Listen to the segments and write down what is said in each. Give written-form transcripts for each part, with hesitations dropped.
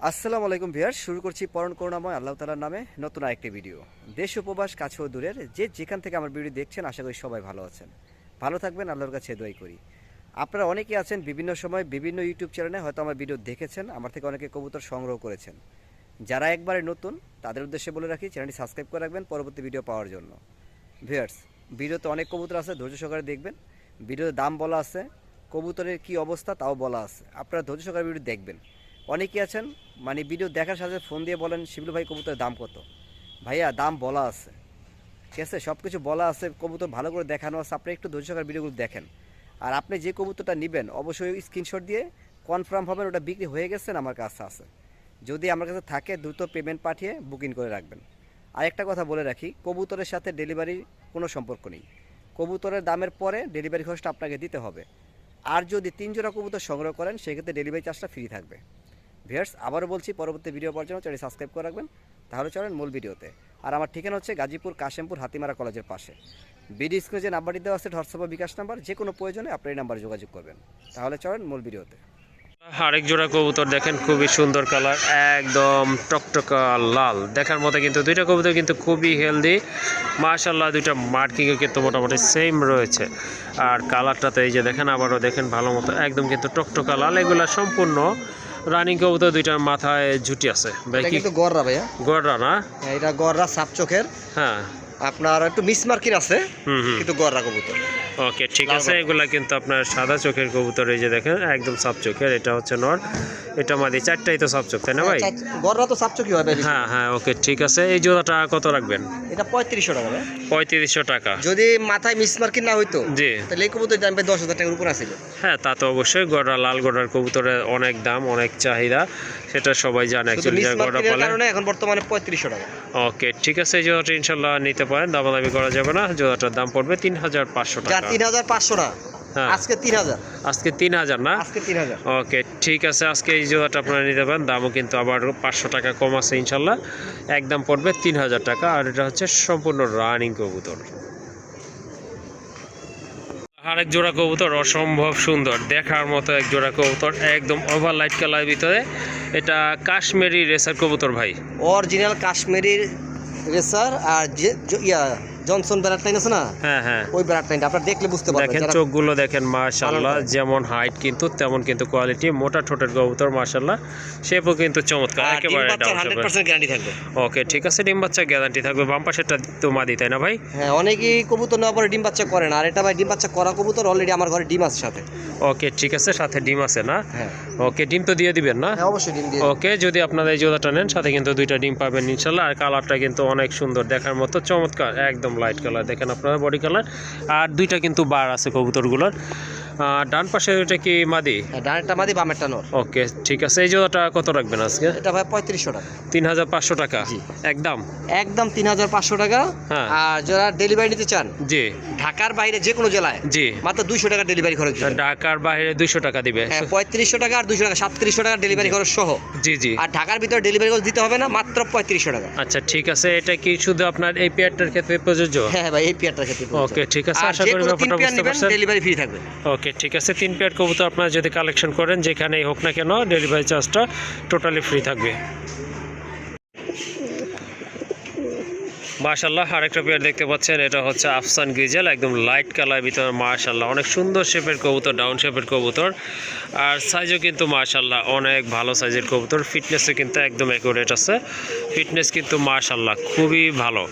আসসালামু আলাইকুম ভিউয়ার্স, শুরু করছি পরম করুণাময় আল্লাহ তাআলার নামে নতুন আরেকটি ভিডিও। দেশ উপবাস কাছে ও দূরের যে যেখান থেকে আমার ভিডিও দেখছেন, আশা করি সবাই ভালো আছেন। ভালো থাকবেন, আল্লাহর কাছে দোয়াই করি। আপনারা অনেকেই আছেন বিভিন্ন সময় বিভিন্ন ইউটিউব চ্যানেলে হয়তো আমার ভিডিও দেখেছেন, আমার থেকে অনেকে কবুতর সংগ্রহ করেছেন। যারা একবারে নতুন তাদের উদ্দেশ্যে বলে রাখি, চ্যানেলটি সাবস্ক্রাইব করে রাখবেন পরবর্তী ভিডিও পাওয়ার জন্য। ভিউয়ার্স, ভিডিওতে অনেক কবুতর আছে, ধৈর্য সহকারে দেখবেন। ভিডিওতে দাম বলা আছে, কবুতরের কি অবস্থা তাও বলা আছে, আপনারা ধৈর্য সহকারে ভিডিও দেখবেন। অনেকেই আছেন মানে ভিডিও দেখার সাথে ফোন দিয়ে বলেন, শিবলু ভাই কবুতরের দাম কত? ভাইয়া দাম বলা আছে, ঠিক আছে, সব কিছু বলা আছে, কবুতর ভালো করে দেখানো আছে, আপনি একটু ধৈর্য সহকারে ভিডিওগুলো দেখেন। আর আপনি যে কবুতরটা নেবেন অবশ্যই স্ক্রিনশট দিয়ে কনফার্ম হবেন ওটা বিক্রি হয়ে গেছে না আমার কাছে আছে। যদি আমার কাছে থাকে দ্রুত পেমেন্ট পাঠিয়ে বুকিং করে রাখবেন। আরেকটা কথা বলে রাখি, কবুতরের সাথে ডেলিভারির কোনো সম্পর্ক নেই। কবুতরের দামের পরে ডেলিভারি খরচটা আপনাকে দিতে হবে। আর যদি 3 জোড়া কবুতর সংগ্রহ করেন সেক্ষেত্রে ডেলিভারি চার্জটা ফ্রি থাকবে। ভিউয়ার্স, আবারও বলছি, পরবর্তী ভিডিও পাওয়ার জন্য চ্যানেল সাবস্ক্রাইব করে রাখবেন। তাহলে চলেন মূল ভিডিওতে। আর আমার ঠিকানা হচ্ছে গাজীপুর কাশেমপুর হাতিমারা কলেজের পাশে। ভিডিও স্ক্রিনে যে নাম্বারটি দেওয়া আছে হোয়াটসঅ্যাপ বা বিকাশ নাম্বার, যে কোনো প্রয়োজনে আপনি এই নাম্বারে যোগাযোগ করবেন। তাহলে চলেন মূল ভিডিওতে। আরেক জোড়া কবুতর দেখেন, খুবই সুন্দর কালার, একদম টকটকা লাল দেখার মতো। কিন্তু দুইটা কবুতর কিন্তু খুবই হেলদি মাশাআল্লাহ। দুইটা মার্কিংও কিন্তু মোটামুটি সেম রয়েছে। আর কালারটা তো এই যে দেখেন, আবারও দেখেন ভালো মতো, একদম কিন্তু টকটকা লাল। এগুলা সম্পূর্ণ রানিং কবুতর, দুইটার মাথায় ঝুটি আছে ভাই। কিন্তু গররা ভাইয়া, গড়রা না? এটা গররা সাপ চোখের। হ্যাঁ, আপনার একটু মিসমার্কিং আছে, কিন্তু গররা কবুতর। ওকে, ঠিক আছে। এগুলা কিন্তু আপনার সাদা চোখের কবুতর, এই যে দেখেন একদম সাপ চোখের। এটা হচ্ছে নর, এটা মাদি, চারটাই তো সাপ চোখ, তাই না ভাই? গররা তো সাপ চোখই হবে। হ্যাঁ হ্যাঁ, ওকে, ঠিক আছে। এই জোড়াটা কত রাখবেন? এটা 3500 টাকা ভাই। 3500 টাকা। যদি মাথায় মিসমার্কিং না হইতো জি, তাহলে এই কবুতরের দাম 10,000 টাকার উপর আছিল। হ্যাঁ, তা তো অবশ্যই। গড়া লাল গড়ার কবুতরের অনেক দাম, অনেক চাহিদা, সেটা সবাই জানে অ্যাকচুয়ালি, যারা গড়া পালে। কারণে এখন বর্তমানে 3500 টাকা। ওকে, ঠিক আছে। এই জোড়াটা ইনশাআল্লাহ নিতে পারেন, দামাদামি করা যাবে না। জোড়াটার দাম পড়বে 3500 যা টাকা। 3500 টাকা। হ্যাঁ, আজকে 3000। আজকে 3000 না? আজকে 3000। ওকে, ঠিক আছে। আজকে এই জোড়াটা আপনারা নিতে পারেন, দামও কিন্তু আবার 500 টাকা কম আছে ইনশাল্লাহ। একদম পড়বে 3000 টাকা। আর এটা হচ্ছে সম্পূর্ণ রানিং কবুতর। আরেক জোড়া কবুতর অসম্ভব সুন্দর দেখার মতো, এক জোড়া কবুতর একদম ওভার লাইট কালারের ভিতরে। এটা কাশ্মীরি রেসার কবুতর ভাই, অরিজিনাল কাশ্মীরি রেসার। আর যে জনসন ব্যারাটলাইন আছে না? হ্যাঁ হ্যাঁ, ওই ব্যারাটলাইনটা আপনারা দেখলে বুঝতে পারবেন। দেখেন চোখগুলো দেখেন মাশাআল্লাহ, যেমন হাইট কিন্তু তেমন কিন্তু কোয়ালিটি। মোটা ঠোঁটের কবুতর মাশাআল্লাহ, শেপও কিন্তু চমৎকার, একেবারে 100% গ্যারান্টি থাকবে। ওকে, ঠিক আছে। ডিম বাচ্চা গ্যারান্টি থাকবে। বাম পাশেরটা তো মাদি, তাই না ভাই? হ্যাঁ, অনেকেই কবুতর নেওয়ার পরে ডিম বাচ্চা করে না, আর এটা ভাই ডিম বাচ্চা করা কবুতর। অলরেডি আমার ঘরে ডিম আছে সাথে। ওকে, ঠিক আছে, সাথে ডিম আছে না? হ্যাঁ। ওকে, ডিম তো দিয়ে দিবেন না? হ্যাঁ, অবশ্যই ডিম দিয়ে। ওকে, যদি আপনারা এই জোড়াটা নেন সাথে কিন্তু 2টা ডিম পাবেন ইনশাল্লাহ। আর কালারটা কিন্তু অনেক সুন্দর দেখার মতো, চমৎকার, একদম লাইট কালার দেখেন আপনারা, বডি কালার। আর 2টা কিন্তু বার আছে কবুতরগুলোর। ডান পাশে ওইটা কি মাদি? ডানেরটা মাদি, বামেরটা নর। ওকে, ঠিক আছে। এই জোড়াটা কত রাখবেন আজকে? এটা ভাই 3500 টাকা। 3500 টাকা একদম? একদম 3500 টাকা। হ্যাঁ। আর যারা ডেলিভারি নিতে চান, জি, ঢাকার বাইরে যে কোনো জেলায়, জি, মাত্র 200 টাকা ডেলিভারি খরচ দিবে। ঢাকার বাইরে 200 টাকা দিবে? হ্যাঁ, 3500 টাকা আর 200 টাকা, 3700 টাকা ডেলিভারি খরচ সহ। জি জি। আর ঢাকার ভিতরে ডেলিভারি খরচ দিতে হবে না, মাত্র 3500 টাকা। আচ্ছা, ঠিক আছে। এটা কি শুধু আপনার এই পেয়ারটার ক্ষেত্রে প্রযোজ্য? হ্যাঁ ভাই, এই পেয়ারটার ক্ষেত্রে। ওকে, ঠিক আছে। আশা করি ব্যাপারটা বুঝতে পারছেন। ডেলিভারি ফ্রি থাকবে। ওকে, ঠিক আছে। 3 পেয়ার কবুতর আপনারা যদি কালেকশন করেন, যেখানেই হোক না কেন, ডেলিভারি চার্জটা টোটালি ফ্রি থাকবে। মাশাআল্লাহ, আরেকটা পেয়ার দেখতে পাচ্ছেন, এটা হচ্ছে আফসান গ্রিজেল, একদম লাইট কালার ভিতরে মাশাআল্লাহ, অনেক সুন্দর শেপের কবুতর, ডাউন শেপের কবুতর। আর সাইজও কিন্তু মাশাআল্লাহ অনেক ভালো সাইজের কবুতর। ফিটনেসও কিন্তু একদম অ্যাকুরেট আছে, ফিটনেস কিন্তু মাশাআল্লাহ খুবই ভালো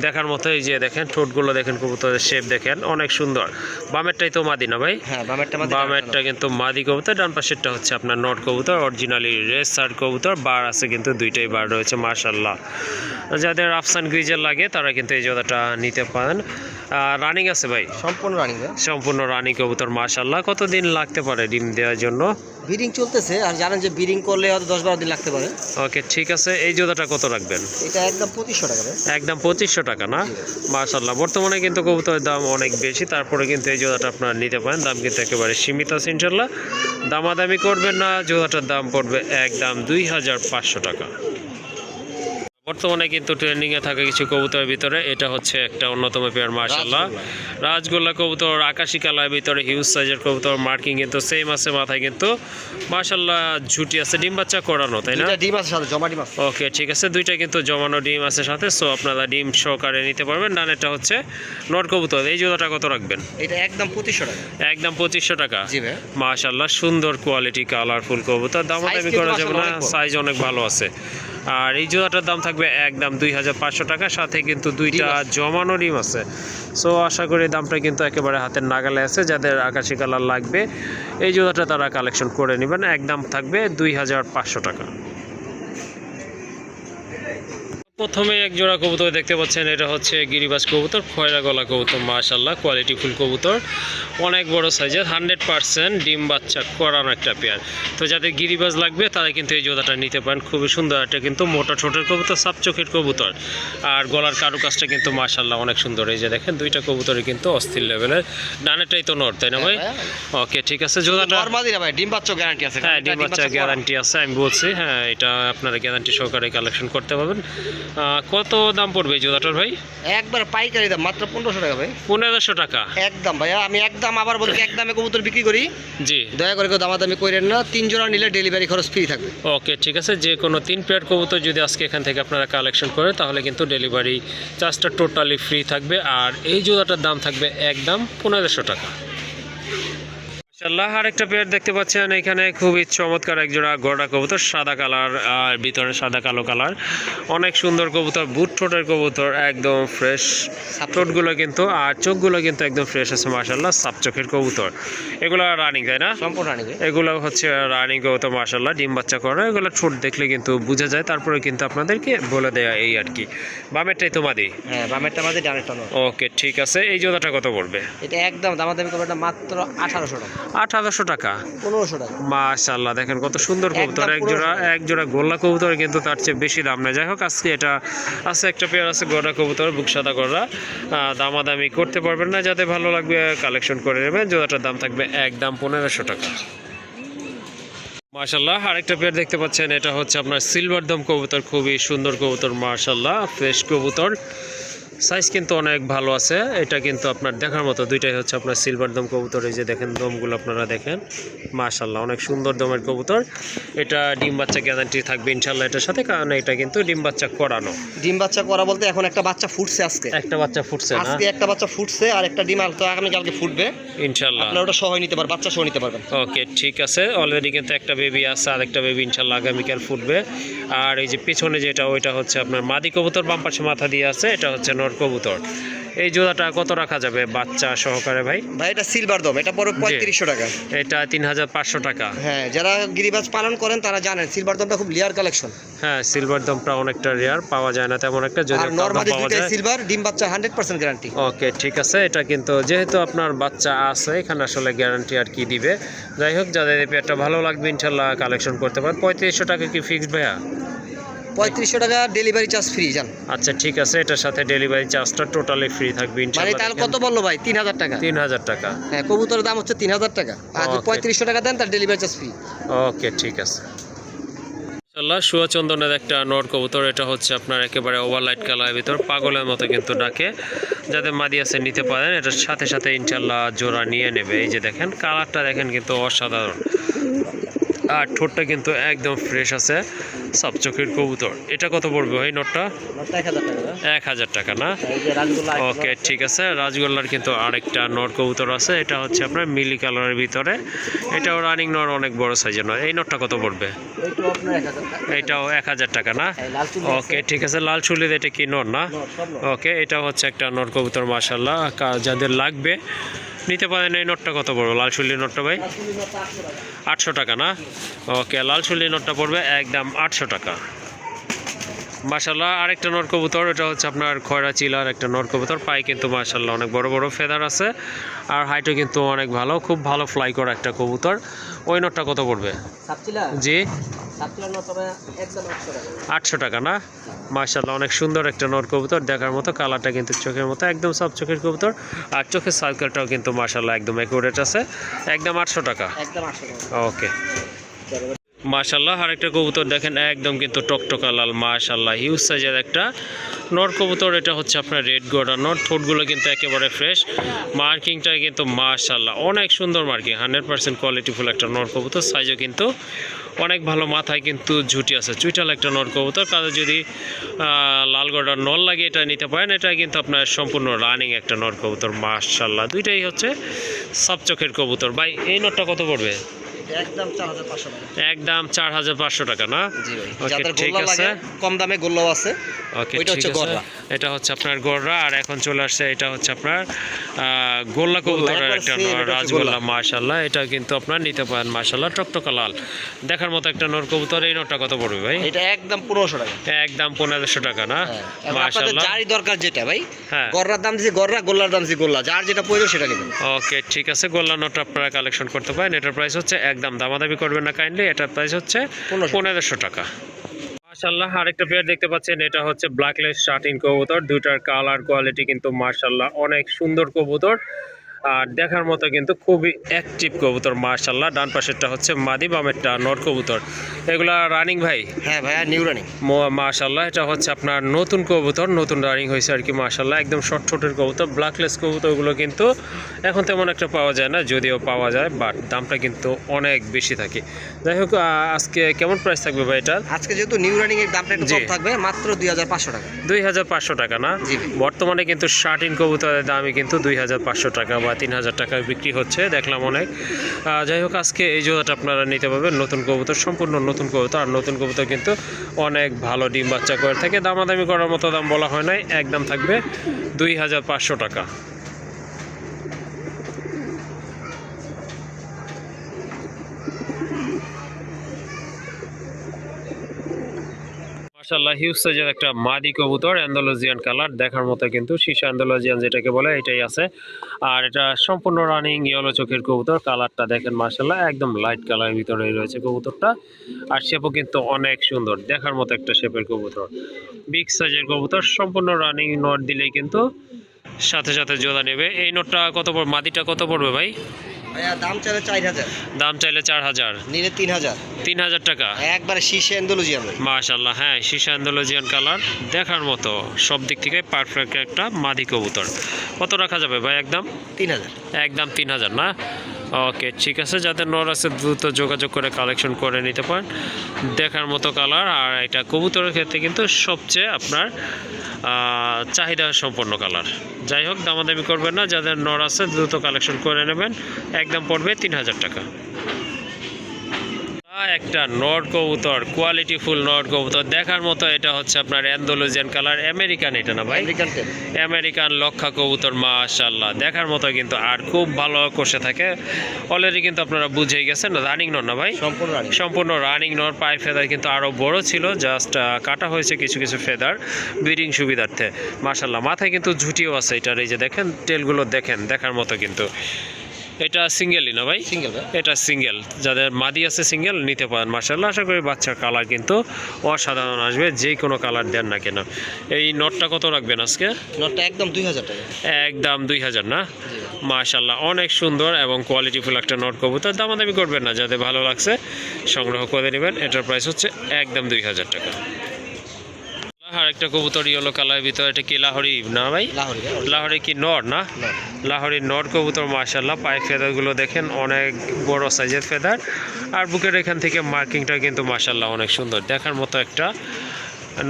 দেখার মতো। এই যে দেখেন ঠোঁটগুলো দেখেন, কবুতরের শেপ দেখেন, অনেক সুন্দর। বামেরটাই তো মাদি না ভাই? হ্যাঁ, বামেরটা মাদি। বামেরটা কিন্তু মাদি কবুতর, ডান পাশেরটা হচ্ছে আপনার নট কবুতর, অরিজিনালি রেসার কবুতর। বার আছে কিন্তু, 2টাই বার রয়েছে মাশাআল্লাহ। যাদের আফসান গ্রিজেল লাগে তারা কিন্তু এই জোড়াটা নিতে পারেন। রানিং আছে ভাই? সম্পূর্ণ রানিং। সম্পূর্ণ রানিং কবুতর মাশাআল্লাহ। কতদিন লাগতে পারে ডিম দেওয়ার জন্য? ব্রিডিং চলতেছে, আর জানেন যে ব্রিডিং করলে হয়তো 10-12 দিন লাগতে পারে। ওকে, ঠিক আছে। এই জোড়াটা কত রাখবেন? এটা একদম 2500 টাকা। একদম 2500 টাকা না? মাশাআল্লাহ, বর্তমানে কিন্তু কবুতরের দাম অনেক বেশি, তারপরে কিন্তু এই জোড়াটা আপনারা নিতে পারেন। দাম কিন্তু একেবারে সীমিত আছে ইনশাআল্লাহ, দামাদামি করবেন না। জোড়াটার দাম পড়বে একদম 2500 টাকা। বর্তমানে কিন্তু ট্রেন্ডিংয়ে থাকা কিছু কবুতরের ভিতরে এটা হচ্ছে একটা অন্যতম পেয়ার মাশাআল্লাহ। রাজগোল্লা কবুতর, আকাশি কালার ভিতরে হিউজ সাইজের কবুতর, মার্কিং কিন্তু সেম আছে, মাথায় কিন্তু মাশাআল্লাহ ঝুটি আছে, ডিম বাচ্চা করানো, তাই না? এটা ডিম আছে সাথে, জমা ডিম আছে। ওকে, ঠিক আছে, দুইটা কিন্তু জমানো ডিম আছে সাথে, সো আপনারা ডিম সহকারে নিতে পারবেন। ডানেরটা হচ্ছে নর কবুতর। এই জোড়াটা কত রাখবেন? এটা একদম 2500 টাকা। একদম 2500 টাকা। জি ভাই। মাশাআল্লাহ, সুন্দর কোয়ালিটি, কালারফুল কবুতর, দামাদামি করা যাবে না, সাইজ অনেক ভালো আছে। আর এই জোড়াটার দাম থাকবে একদম 2500 টাকা, সাথে কিন্তু দুইটা জমানো ডিম আছে। সো আশা করি দামটা কিন্তু একেবারে হাতের নাগালে আছে। যাদের আকাশি কালার লাগবে এই জোড়াটা তারা কালেকশন করে নেবেন, একদম থাকবে 2500 টাকা। প্রথমে এক জোড়া কবুতর দেখতে পাচ্ছেন, এটা হচ্ছে গিরিবাজ কবুতর, খয়রা গলা কবুতর, মাশাআল্লাহ কোয়ালিটি ফুল কবুতর, অনেক বড় সাইজের, 100% ডিম বাচ্চা করানো একটা পেয়ার। তো যাদের গিরিবাজ লাগবে তারা কিন্তু এই জোড়াটা নিতে পারেন, খুবই সুন্দর একটা কিন্তু মোটা ঠোঁটের কবুতর, সাপ চোখের কবুতর, আর গলার কারুকাজটা কিন্তু মাশাআল্লাহ অনেক সুন্দর। এই যে দেখেন দুইটা কবুতরই কিন্তু অস্থির লেভেলের। ডানেরটাই তো নর, তাই না ভাই? ওকে, ঠিক আছে, জোড়াটা নরমালি না ভাই, ডিম বাচ্চা গ্যারান্টি আছে। হ্যাঁ, ডিম বাচ্চা গ্যারান্টি আছে, আমি বলছি। হ্যাঁ, এটা আপনারা গ্যারান্টি সহকারে কালেকশন করতে পারবেন। কত দাম পড়বে এই জোড়াটার ভাই? একবার পাইকারি দাম মাত্র 1500 টাকা ভাই। 1500 টাকা একদম ভাইয়া, আমি একদম আবার বলছি একদমে কবুতর বিক্রি করি। জি, দয়া করে কেউ দামাদামি করেন না, 3 জোড়া নিলে ডেলিভারি খরচ ফ্রি থাকবে। ওকে, ঠিক আছে, যে কোনো 3 পেয়ার কবুতর যদি আজকে এখান থেকে আপনারা কালেকশন করেন তাহলে কিন্তু ডেলিভারি চার্জটা টোটালি ফ্রি থাকবে। আর এই জোড়াটার দাম থাকবে একদম 1500 টাকা। মাশাআল্লাহ, আরেকটা পেয়ার দেখতে পাচ্ছেন এখানে, খুবই চমৎকার এক জোড়া গড়া কবুতর, সাদা কালার আর ভিতরে সাদা কালো কালার, অনেক সুন্দর কবুতর, বুট ঠোঁটের কবুতর, একদম ফ্রেশ ঠোঁটগুলো কিন্তু, আর চোখগুলো কিন্তু একদম ফ্রেশ আছে মাশাআল্লাহ, সাপ চোখের কবুতর। এগুলো রানিং, তাই না? সম্পূর্ণ রানিং। এগুলো হচ্ছে রানিং কবুতর মাশাআল্লাহ, ডিম বাচ্চা করে, এগুলো ঠোঁট দেখলে কিন্তু বোঝা যায়, তারপরে কিন্তু আপনাদেরকে বলে দেয়া এই আর কি। বামেরটাই তো মাদি? হ্যাঁ, বামেরটা মাদি, ডানেরটা নর। ওকে, ঠিক আছে, এই জোড়াটা কত পড়বে? এটা একদম দামাদামি করবে না, মাত্র 1800 টাকা। 1800 টাকা। 1500 টাকা। মাশাআল্লাহ, দেখেন কত সুন্দর কবুতর, এক জোড়া গোল্লা কবুতর কিন্তু তার চেয়ে বেশি দাম নেই। যাই হোক, আজকে এটা আছে, একটা পেয়ার আছে গড়া কবুতর, বুক সাদা গড়া, দামাদামি করতে পারবেন না, যাতে ভালো লাগবে কালেকশন করে নেবেন। জোড়াটার দাম থাকবে একদম 1500 টাকা। মাশাআল্লাহ, আরেকটা পেয়ার দেখতে পাচ্ছেন, এটা হচ্ছে আপনার সিলভার দম কবুতর, খুবই সুন্দর কবুতর মাশাআল্লাহ, ফ্রেশ কবুতর, সাইজ কিন্তু অনেক ভালো আছে। এটা কিন্তু আপনার দেখার মতো, দুইটাই হচ্ছে আপনার সিলভার দম কবুতর। এই যে দেখেন দমগুলো আপনারা দেখেন, মাশাআল্লাহ অনেক সুন্দর দমের কবুতর। এটা ডিম বাচ্চা গ্যারান্টি থাকবে ইনশাআল্লাহ এটার সাথে, কারণ এটা কিন্তু ডিম বাচ্চা করানো। ডিম বাচ্চা করা বলতে এখন একটা বাচ্চা ফুটছে আজকে। একটা বাচ্চা ফুটছে না? আজকে একটা বাচ্চা ফুটছে, আর একটা ডিম তো আগামী কালকে ফুটবে ইনশাআল্লাহ। আপনারা ওটা সহ নিতে পারবেন, বাচ্চা সহ নিতে পারবেন। ওকে, ঠিক আছে, অলরেডি কিন্তু একটা বেবি আছে, আর একটা বেবি ইনশাআল্লাহ আগামীকাল ফুটবে। আর এই যে পেছনে যেটা, ওইটা হচ্ছে আপনার মাদি কবুতর, বাম পাশে মাথা দিয়ে আছে, এটা হচ্ছে নর কবুতর। এই জোড়াটা কত রাখা যাবে বাচ্চা সহকারে ভাই? ভাই এটা সিলভার দম, এটা পড়বে 3500 টাকা। এটা 3500 টাকা। হ্যাঁ, যারা গিরিবাজ পালন করেন তারা জানেন সিলভার দমটা খুব রিয়ার কালেকশন। হ্যাঁ, সিলভার দমটা অনেকটা রেয়ার, পাওয়া যায় না তেমন একটা, যদি নরমালি পাওয়া দুইটাই যায়। সিলভার, ডিম বাচ্চা 100% গ্যারান্টি। ওকে, ঠিক আছে, এটা কিন্তু যেহেতু আপনার বাচ্চা আছে এখানে আসলে গ্যারান্টি আর কি দিবে। যাই হোক, যাদের এই পেয়ারটা ভালো লাগবে ইনশাআল্লাহ কালেকশন করতে পারেন। 3500 টাকা কি ফিক্সড ভাইয়া? 3500 টাকা ডেলিভারি চার্জ ফ্রি জান। আচ্ছা, ঠিক আছে, এটার সাথে ডেলিভারি চার্জটা টোটালি ফ্রি থাকবে মানে ইনশাআল্লাহ। তাহলে কত বললো ভাই? 3000 টাকা। 3000 টাকা। হ্যাঁ, কবুতরের দাম হচ্ছে 3000 টাকা, আর যদি Okay. 3500 টাকা দেন তার ডেলিভারি চার্জ ফ্রি। ওকে, ঠিক আছে। ইনশাআল্লাহ, সুয়াচন্দনের একটা নর কবুতর, এটা হচ্ছে আপনার একেবারে ওভারলাইট কালারের ভিতর, পাগলের মতো কিন্তু ডাকে। যাদের মাদি আছে নিতে পারেন, এটার সাথে সাথে ইনশাআল্লাহ জোড়া নিয়ে নেবে। এই যে দেখেন কালারটা দেখেন, কিন্তু অসাধারণ, আর ঠোঁটটা কিন্তু একদম ফ্রেশ আছে, সব চোখের কবুতর। এটা কত পড়বে ভাই নটটা? 1000 টাকা না? ওকে, ঠিক আছে, রাজগোল্লার কিন্তু আরেকটা নর কবুতর আছে, এটা হচ্ছে আপনার মিলি কালারের ভিতরে, এটাও রানিং নর, অনেক বড় সাইজের নর। এই নটটা কত পড়বে? এটাও 1000 টাকা না? ওকে, ঠিক আছে, লাল চুলির, এটা কি নর না? ওকে, এটা হচ্ছে একটা নর কবুতর মাশাআল্লাহ, যাদের লাগবে নিতে পারেন। এই নোটটা কত পড়বে লাল শুল্লির নোটটা ভাই? 800 টাকা না? ওকে, লাল শুল্লির নোটটা পড়বে একদম 800 টাকা। মাশাআল্লাহ, আরেকটা নর কবুতর, এটা হচ্ছে আপনার খয়রা চিলার একটা নর কবুতর, পায়ে কিন্তু মাশাআল্লাহ অনেক বড় বড় ফেদার আছে, আর হাইটও কিন্তু অনেক ভালো, খুব ভালো ফ্লাই করা একটা কবুতর। ওই নোটটা কত পড়বে? জি, 800 টাকা না? মাশাআল্লাহ, অনেক সুন্দর একটা নর কবুতর, দেখার মতো, কালারটা কিন্তু চোখের মতো, একদম সব চোখের কবুতর, আর চোখের সার্কেলটাও কিন্তু মাশাআল্লাহ একদম অ্যাকুরেট আছে, একদম 800 টাকা। ওকে, মাশাল্লাহ আরেকটা কবুতর দেখেন একদম কিন্তু টকটকা লাল, মাশাল্লাহ হিউজ সাইজের একটা নর কবুতর। এটা হচ্ছে আপনার রেড গোডানোর, ঠোঁটগুলো কিন্তু একেবারে ফ্রেশ, মার্কিংটা কিন্তু মাশাল্লাহ অনেক সুন্দর মার্কিং, 100% কোয়ালিটিফুল একটা নর কবুতর। সাইজও কিন্তু অনেক ভালো, মাথায় কিন্তু ঝুটি আছে, চুইটাল একটা নর কবুতর। কাজে যদি লাল গোডার নর লাগে এটা নিতে পারেন। এটা কিন্তু আপনার সম্পূর্ণ রানিং একটা নর কবুতর, মাশাল্লাহ দুইটাই হচ্ছে সব চোখের কবুতর। ভাই এই নরটা কত পড়বে? একদম 4500 টাকা। একদম 4500 টাকা না? জি ভাই, ওকে যাদের ঠিক গোল্লা আছে, লাগে কম দামে গোল্লাও আছে। ওকে ওইটা ঠিক হচ্ছে আছে। গররা। এটা হচ্ছে আপনার গররা, আর এখন চলে আসছে এটা হচ্ছে আপনার গোল্লা কবুতরের একবার একটা same, এটা হচ্ছে রাজগোল্লা, মাশাল্লাহ এটা কিন্তু আপনার নিতে পারেন, মাশাল্লাহ টকটকা লাল দেখার মতো একটা নর কবুতর। এই নরটা কত পড়বে ভাই? এটা একদম 1500 টাকা। একদম 1500 টাকা না? হ্যাঁ, এবং আপনাদের মাশাল্লাহ যারই দরকার যেটা ভাই, হ্যাঁ গররার দাম দিছি গররা, গোল্লার দাম দিছি গোল্লা, যার যেটা প্রয়োজন সেটা নেবেন। ওকে ঠিক আছে, গোল্লা নোট আপনারা কালেকশন করতে পারেন। এটার প্রাইস হচ্ছে একদম, দামাদামি করবেন না কাইন্ডলি, এটার প্রাইস হচ্ছে 1500 টাকা। মাশাল্লাহ আরেকটা পেয়ার দেখতে পাচ্ছেন, এটা হচ্ছে ব্ল্যাকলেস শার্টিন কবুতর। দুইটার কালার কোয়ালিটি কিন্তু মাশাল্লাহ অনেক সুন্দর কবুতর, আর দেখার মতো কিন্তু খুবই অ্যাক্টিভ কবুতর, মাশাল্লাহ। ডান পাশেরটা হচ্ছে মাদি, বামেরটা নর কবুতর। এগুলা রানিং ভাই? হ্যাঁ ভাইয়া, নিউ রানিং। মাশাল্লাহ এটা হচ্ছে আপনার নতুন কবুতর, নতুন রানিং হয়েছে আর কি, মাশাল্লাহ একদম শর্ট ঠোঁটের কবুতর। ব্ল্যাকলেস কবুতরগুলো কিন্তু এখন তেমন একটা পাওয়া যায় না, যদিও পাওয়া যায় বাট দামটা কিন্তু অনেক বেশি থাকে। যাই হোক আজকে কেমন প্রাইস থাকবে ভাই এটার? আজকে যেহেতু নিউ রানিং এর দামটা একটু কম থাকবে, মাত্র 2500 টাকা। 2500 টাকা না? জি ভাই। বর্তমানে কিন্তু শার্টিন কবুতরের দামই কিন্তু 2500 টাকা বা 3000 টাকায় বিক্রি হচ্ছে, দেখলাম অনেক। যাই হোক আজকে এই জোড়াটা আপনারা নিতে পারবেন, নতুন কবুতর, সম্পূর্ণ নতুন কবুতর। আর নতুন কবুতর কিন্তু অনেক ভালো ডিম বাচ্চা করে থাকে, দামাদামি করার মতো দাম বলা হয় নাই, একদম থাকবে 2500 টাকা। মাশাআল্লাহ হিউজ সাইজের একটা মাদি কবুতর, অ্যান্ডালুজিয়ান কালার দেখার মতো কিন্তু সীসা অ্যান্ডালুজিয়ান যেটাকে বলে এটাই আছে। আর এটা সম্পূর্ণ রানিং ইয়েলো চোখের কবুতর। কালারটা দেখেন মাশাআল্লাহ একদম লাইট কালারের ভিতরেই রয়েছে কবুতরটা, আর শেপও কিন্তু অনেক সুন্দর, দেখার মতো একটা শেপের কবুতর, বিগ সাইজের কবুতর। সম্পূর্ণ রানিং নট দিলেই কিন্তু সাথে সাথে জোড়া নেবে। এই নটটা কত পড়বে, মাদিটা কত পড়বে ভাই? ভাইয়া দাম চাইলে 4000, দাম চাইলে 4000, নিলে 3000। 3000 টাকা একবারে শীষে এন্ডোলজিয়ান ভাই। মাশাআল্লাহ, হ্যাঁ শীশা অ্যান্ডালুজিয়ান কালার দেখার মতো, সব দিক থেকে পারফেক্ট একটা মাদি কবুতর। কত রাখা যাবে ভাই? একদম 3000। একদম 3000 না? ওকে ঠিক আছে, যাদের নর আছে দ্রুত যোগাযোগ করে কালেকশন করে নিতে পারেন, দেখার মতো কালার। আর এটা কবুতরের ক্ষেত্রে কিন্তু সবচেয়ে আপনার চাহিদা সম্পন্ন কালার। যাই হোক দামাদামি করবেন না, যাদের নর আছে দ্রুত কালেকশন করে নেবেন, একদম পড়বে 3000 টাকা। একটা নর কবুতর, কোয়ালিটি ফুল নর কবুতর দেখার মতো, এটা হচ্ছে আপনার অ্যান্ডালুজিয়ান কালার, আমেরিকান এটা না ভাই? আমেরিকান টেল। আমেরিকান লক্ষা কবুতর, মাশাআল্লাহ দেখার মতো কিন্তু, আর খুব ভালো কষে থাকে। অলরেডি কিন্তু আপনারা বুঝেই গেছেন, রানিং নর না ভাই? সম্পূর্ণ রানিং। সম্পূর্ণ রানিং নর। পায়ের ফেদার কিন্তু আরও বড় ছিল, জাস্ট কাটা হয়েছে কিছু কিছু ফেদার ব্রিডিং সুবিধার্থে। মাশাআল্লাহ মাথায় কিন্তু ঝুটিও আছে এটার, এই যে দেখেন টেলগুলো দেখেন, দেখার মতো কিন্তু। এটা সিঙ্গেলই না ভাই? সিঙ্গেল ভাই। এটা সিঙ্গেল, যাদের মাদি আছে সিঙ্গেল নিতে পারেন। মাশাআল্লাহ আশা করি বাচ্চার কালার কিন্তু অসাধারণ আসবে, যে কোনো কালার দেন না কেন। এই নটটা কত রাখবেন আজকে? নটটা একদম 2000 টাকা। একদম 2000 না? মাশাআল্লাহ অনেক সুন্দর এবং কোয়ালিটিফুল একটা নট কবুতর, দামাদামি করবেন না, যাদের ভালো লাগছে সংগ্রহ করে নেবেন। এটার প্রাইস হচ্ছে একদম 2000 টাকা। আর একটা কবুতর ইয়েলো কালারের ভিতরে, এটা কি লাহোরি না ভাই? লাহোরি। লাহোরি কি নর না? লাহোরি নর কবুতর, মাশাআল্লাহ পায়ের ফেদারগুলো দেখেন অনেক বড় সাইজের ফেদার, আর বুকের এখান থেকে মার্কিংটা কিন্তু মাশাআল্লাহ অনেক সুন্দর, দেখার মতো একটা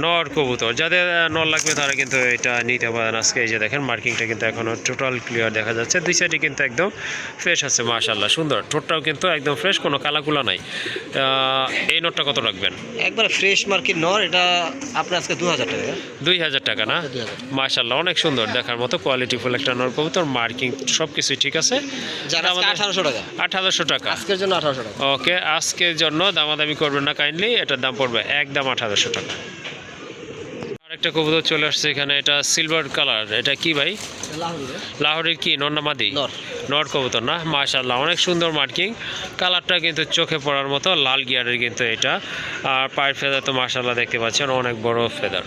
নর কবুতর। যাদের নর লাগবে তারা কিন্তু এটা নিতে পারেন আজকে। এই যে দেখেন মার্কিংটা কিন্তু এখনও টোটাল ক্লিয়ার দেখা যাচ্ছে, দুই সাইডে কিন্তু একদম ফ্রেশ আছে, মাশাআল্লাহ সুন্দর। ঠোঁটটাও কিন্তু একদম ফ্রেশ, কোনো কালাকুলা নাই। এই নটটা কত রাখবেন? একবার ফ্রেশ মার্কেট নর, এটা আপনার আজকে 2000 টাকা। 2000 টাকা না? 2000। মাশাআল্লাহ অনেক সুন্দর, দেখার মতো কোয়ালিটিফুল একটা নর কবুতর, মার্কিং সব কিছুই ঠিক আছে। যারা আজকে 1800 টাকা। 1800 টাকা আজকের জন্য 1800 টাকা। ওকে, আজকের জন্য দামাদামি করবেন না কাইন্ডলি, এটার দাম পড়বে একদম 1800 টাকা। আরেকটা কবুতর চলে আসছে এখানে, এটা সিলভার কালার, এটা কি ভাই? লাহোরের কি নর না মাদি? নর। নর কবুতর না? মাশাআল্লাহ অনেক সুন্দর মার্কিং, কালারটা কিন্তু চোখে পড়ার মতো, লাল গিয়ারের কিন্তু এটা। আর পায়ের ফেদার তো মাশাআল্লাহ দেখতে পাচ্ছেন অনেক বড় ফেদার,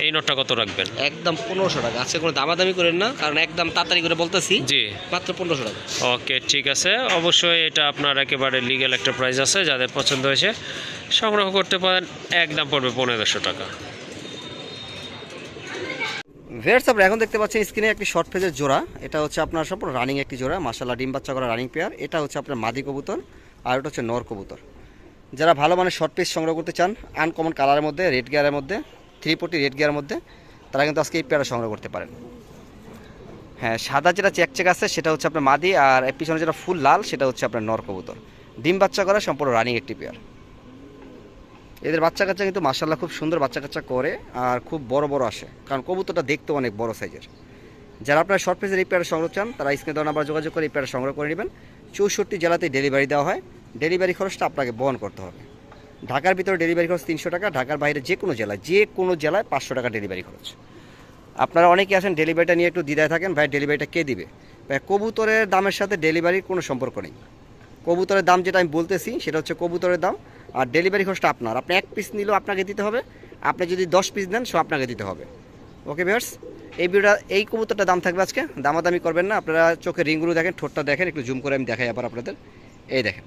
এই নটটা কত রাখবেন? একদম 1500 টাকা। আজকে কোনো দামাদামি করেন না, কারণ একদম তাড়াতাড়ি করে বলতেছি, জি মাত্র 1500 টাকা। ওকে ঠিক আছে, অবশ্যই এটা আপনার একেবারে লিগ্যাল একটা প্রাইস আছে, যাদের পছন্দ হয়েছে সংগ্রহ করতে পারেন। একদম পড়বে 1500 টাকা। ভিউয়ার্স, আপনারা এখন দেখতে পাচ্ছেন স্ক্রিনে একটি শর্ট ফেজের জোড়া। এটা হচ্ছে আপনার সব রানিং একটি জোড়া, মাশাআল্লাহ ডিম বাচ্চা করা রানিং পেয়ার। এটা হচ্ছে আপনার মাদি কবুতর আর এটা হচ্ছে নর কবুতর। যারা ভালো মানের শর্ট পেজ সংগ্রহ করতে চান আনকমন কালারের মধ্যে, রেড গিয়ারের মধ্যে, 340 রেড গিয়ারের মধ্যে, তারা কিন্তু আজকে এই পেয়ারটা সংগ্রহ করতে পারেন। হ্যাঁ, সাদা যেটা চেকচেক আছে সেটা হচ্ছে আপনার মাদি, আর এর পিছনে যেটা ফুল লাল সেটা হচ্ছে আপনার নর কবুতর। ডিম বাচ্চা করা সম্পূর্ণ রানিং একটি পেয়ার। এদের বাচ্চা কাচ্চা কিন্তু মাশাআল্লাহ খুব সুন্দর বাচ্চা কাচ্চা করে আর খুব বড় বড় আসে, কারণ কবুতরটা দেখতে অনেক বড় সাইজের। যারা আপনার শর্ট পেজের এই পেয়ার সংগ্রহ চান তারা স্ক্রিনে দেওয়া নাম্বার যোগাযোগ করে এই পেয়ার সংগ্রহ করে নেবেন। 64 জেলাতেই ডেলিভারি দেওয়া হয়। ডেলিভারি খরচটা আপনাকে বহন করতে হবে। ঢাকার ভিতরে ডেলিভারি খরচ 300 টাকা, ঢাকার বাইরে যে কোনো জেলায় 500 টাকা ডেলিভারি খরচ। আপনারা অনেকে আসেন ডেলিভারিটা নিয়ে একটু দ্বিধায় থাকেন, ভাই ডেলিভারিটা কে দিবে? ভাই কবুতরের দামের সাথে ডেলিভারির কোনো সম্পর্ক নেই। কবুতরের দাম যেটা আমি বলতেছি সেটা হচ্ছে কবুতরের দাম, আর ডেলিভারি খরচটা আপনার। আপনি 1 পিস নিলেও আপনাকে দিতে হবে, আপনি যদি 10 পিস নেন সব আপনাকে দিতে হবে। ওকে ভিউয়ার্স, এই ভিডিওটা এই কবুতরটা দাম থাকবে আজকে, দামাদামি করবেন না। আপনারা চোখে রিংগুলো দেখেন, ঠোঁটটা দেখেন, একটু জুম করে আমি দেখাই আবার আপনাদের। এই দেখেন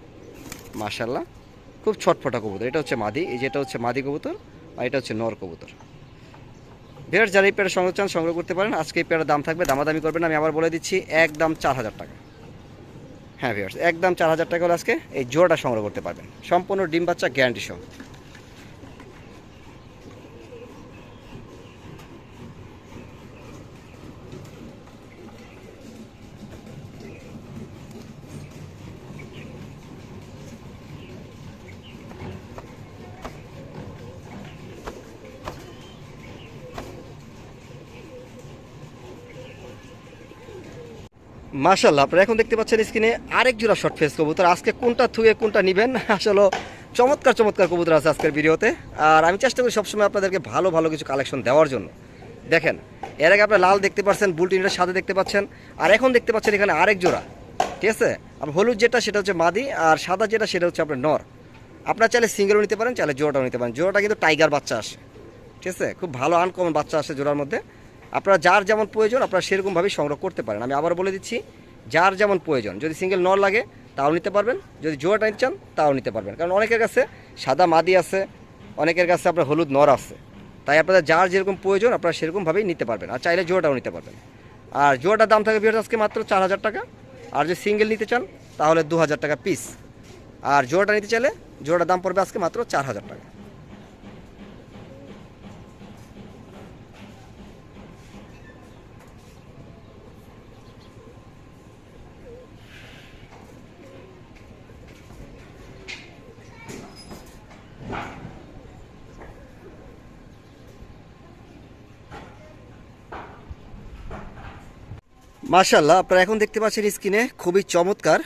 মাশাআল্লাহ খুব ছটফটা কবুতর। এটা হচ্ছে মাদি, এই যেটা হচ্ছে মাদি কবুতর, আর এটা হচ্ছে নর কবুতর। ভিউয়ার্স, যারা এই পেয়ারা সংগ্রহ চান সংগ্রহ করতে পারেন। আজকে এই পেয়ারার দাম থাকবে, দামাদামি করবেন না। আমি আবার বলে দিচ্ছি, একদম 4000 টাকা। হ্যাঁ ভিউয়ার্স, একদম 4000 টাকা হলে আজকে এই জোড়াটা সংগ্রহ করতে পারবেন, সম্পূর্ণ ডিম বাচ্চা গ্যারান্টি সহ। মাশাআল্লাহ, আপনারা এখন দেখতে পাচ্ছেন স্ক্রিনে আরেক জোড়া শর্ট ফেস কবুতর। আজকে কোনটা থুয়ে কোনটা নেবেন, আসলে চমৎকার চমৎকার কবুতর আছে আজকের ভিডিওতে। আর আমি চেষ্টা করি সবসময় আপনাদেরকে ভালো ভালো কিছু কালেকশন দেওয়ার জন্য। দেখেন, এর আগে আপনারা লাল দেখতে পাচ্ছেন, বুলটিনটা সাদা দেখতে পাচ্ছেন, আর এখন দেখতে পাচ্ছেন এখানে আরেক জোড়া। ঠিক আছে, আপনার হলুদ যেটা সেটা হচ্ছে মাদি, আর সাদা যেটা সেটা হচ্ছে আপনার নর। আপনারা চাইলে সিঙ্গেলও নিতে পারেন, চাইলে জোড়াটাও নিতে পারেন। জোড়াটা কিন্তু টাইগার বাচ্চা আসে, ঠিক আছে, খুব ভালো আনকমন বাচ্চা আসে জোড়ার মধ্যে। আপনারা যার যেমন প্রয়োজন আপনারা সেরকমভাবেই সংগ্রহ করতে পারেন। আমি আবার বলে দিচ্ছি, যার যেমন প্রয়োজন, যদি সিঙ্গেল নর লাগে তাও নিতে পারবেন, যদি জোড়াটা নিতে চান তাও নিতে পারবেন। কারণ অনেকের কাছে সাদা মাদি আছে, অনেকের কাছে আপনার হলুদ নর আছে, তাই আপনাদের যার যেরকম প্রয়োজন আপনারা সেরকমভাবেই নিতে পারবেন, আর চাইলে জোড়াটাও নিতে পারবেন। আর জোড়াটার দাম থাকে ভিউয়ার্স আজকে মাত্র 4000 টাকা। আর যদি সিঙ্গেল নিতে চান তাহলে 2000 টাকা পিস, আর জোড়াটা নিতে চাইলে জোড়াটার দাম পড়বে আজকে মাত্র 4000 টাকা। মাশাআল্লাহ, আপনারা এখন দেখতে পাচ্ছেন স্ক্রিনে খুবই চমৎকার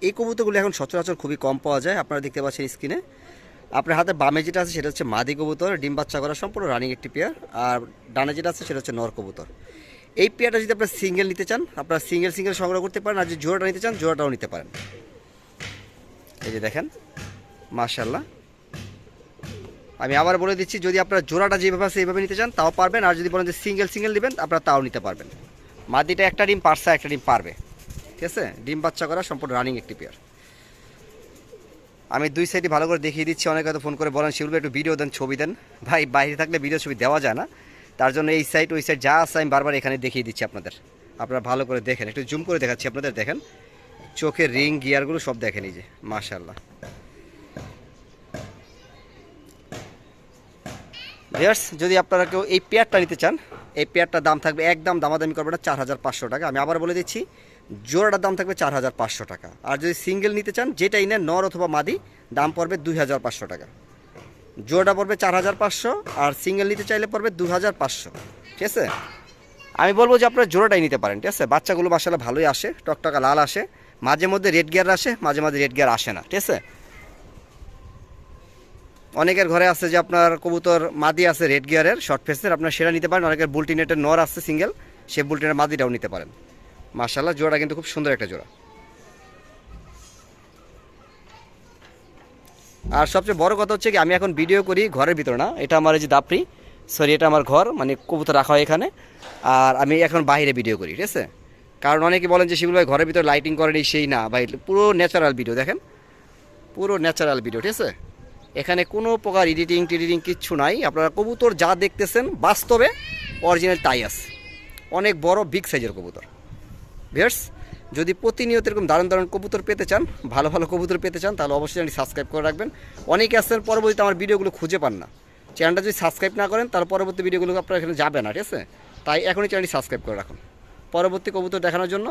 এই কবুতরগুলো এখন সচরাচর খুবই কম পাওয়া যায়। আপনারা দেখতে পাচ্ছেন স্ক্রিনে, আপনার হাতে বামে যেটা আছে সেটা হচ্ছে মাদি কবুতর, ডিম বাচ্চা করা সম্পূর্ণ রানিং একটি পেয়ার। আর ডানে যেটা আছে সেটা হচ্ছে নর কবুতর। এই পেয়ারটা যদি আপনারা সিঙ্গেল নিতে চান আপনারা সিঙ্গেল সংগ্রহ করতে পারেন, আর যদি জোড়াটা নিতে চান জোড়াটাও নিতে পারেন। এই যে দেখেন মাশাআল্লাহ, আমি আবার বলে দিচ্ছি, যদি আপনারা জোড়াটা যেভাবে আছে এইভাবে নিতে চান তাও পারবেন, আর যদি বলেন যে সিঙ্গেল নেবেন আপনারা তাও নিতে পারবেন। মাদিটা একটা ডিম পারছে, একটা ডিম পারবে, ঠিক আছে, ডিম বাচ্চা করা সম্পূর্ণ রানিং একটি পেয়ার। আমি দুই সাইডে ভালো করে দেখিয়ে দিচ্ছি। অনেকে হয়তো ফোন করে বলেন শিউল ভাই একটু ভিডিও দেন, ছবি দেন। ভাই বাইরে থাকলে ভিডিও ছবি দেওয়া যায় না, তার জন্য এই সাইড ওই সাইড যা আছে আমি বারবার এখানে দেখিয়ে দিচ্ছি আপনাদের। আপনারা ভালো করে দেখেন, একটু জুম করে দেখাচ্ছি আপনাদের। দেখেন চোখের রিং গিয়ারগুলো সব দেখেন, এই যে মাশাআল্লাহ। ভিউয়ার্স, যদি আপনারা কেউ এই পেয়ারটা নিতে চান এই পেয়ারটার দাম থাকবে, একদম দামাদামি করবে না, 4500 টাকা। আমি আবার বলে দিচ্ছি, জোড়াটার দাম থাকবে 4500 টাকা। আর যদি সিঙ্গেল নিতে চান যেটাই নেন নর অথবা মাদি, দাম পড়বে 2500 টাকা। জোড়াটা পড়বে 4500, আর সিঙ্গেল নিতে চাইলে পড়বে 2500, ঠিক আছে। আমি বলবো যে আপনারা জোড়াটাই নিতে পারেন, ঠিক আছে। বাচ্চাগুলো মাশাআল্লাহ ভালোই আসে, টকটকা লাল আসে, মাঝে মধ্যে রেড গিয়ার আসে, মাঝে মাঝে রেড গিয়ার আসে না, ঠিক আছে। অনেকের ঘরে আছে যে আপনার কবুতর মাদি আছে রেড গিয়ারের শর্ট ফেসের, আপনার সেটা নিতে পারেন। অনেকের বুলটিনেটের নর আছে সিঙ্গেল, সে বুলটিনের মাদিটাও নিতে পারেন। মাশাআল্লাহ, জোড়া কিন্তু খুব সুন্দর একটা জোড়া। আর সবচেয়ে বড় কথা হচ্ছে কি, আমি এখন ভিডিও করি ঘরের ভিতর না, এটা আমার এই যে দাপড়ি সরি এটা আমার ঘর, মানে কবুতর রাখা হয় এখানে। আর আমি এখন বাইরে ভিডিও করি, ঠিক আছে? কারণ অনেকে বলেন যে শিবুল ভাই ঘরের ভিতরে লাইটিং করেনি, সেই না ভাই, পুরো ন্যাচারাল ভিডিও দেখেন, পুরো ন্যাচারাল ভিডিও, ঠিক আছে? এখানে কোনো প্রকার এডিটিং টিডিটিং কিচ্ছু নাই। আপনারা কবুতর যা দেখতেছেন বাস্তবে অরিজিনাল তাই আছে, অনেক বড় বিগ সাইজের কবুতর। ভিউয়ার্স, যদি প্রতিনিয়ত এরকম দারুণ দারুণ কবুতর পেতে চান, ভালো ভালো কবুতর পেতে চান, তাহলে অবশ্যই চ্যানেলটি সাবস্ক্রাইব করে রাখবেন। অনেকে আসছেন পরবর্তীতে আমার ভিডিওগুলো খুঁজে পান না, চ্যানেলটা যদি সাবস্ক্রাইব না করেন তাহলে পরবর্তী ভিডিওগুলো আপনার এখানে যাবে না, ঠিক আছে? তাই এখনই চ্যানেলটি সাবস্ক্রাইব করে রাখুন পরবর্তী কবুতর দেখানোর জন্য।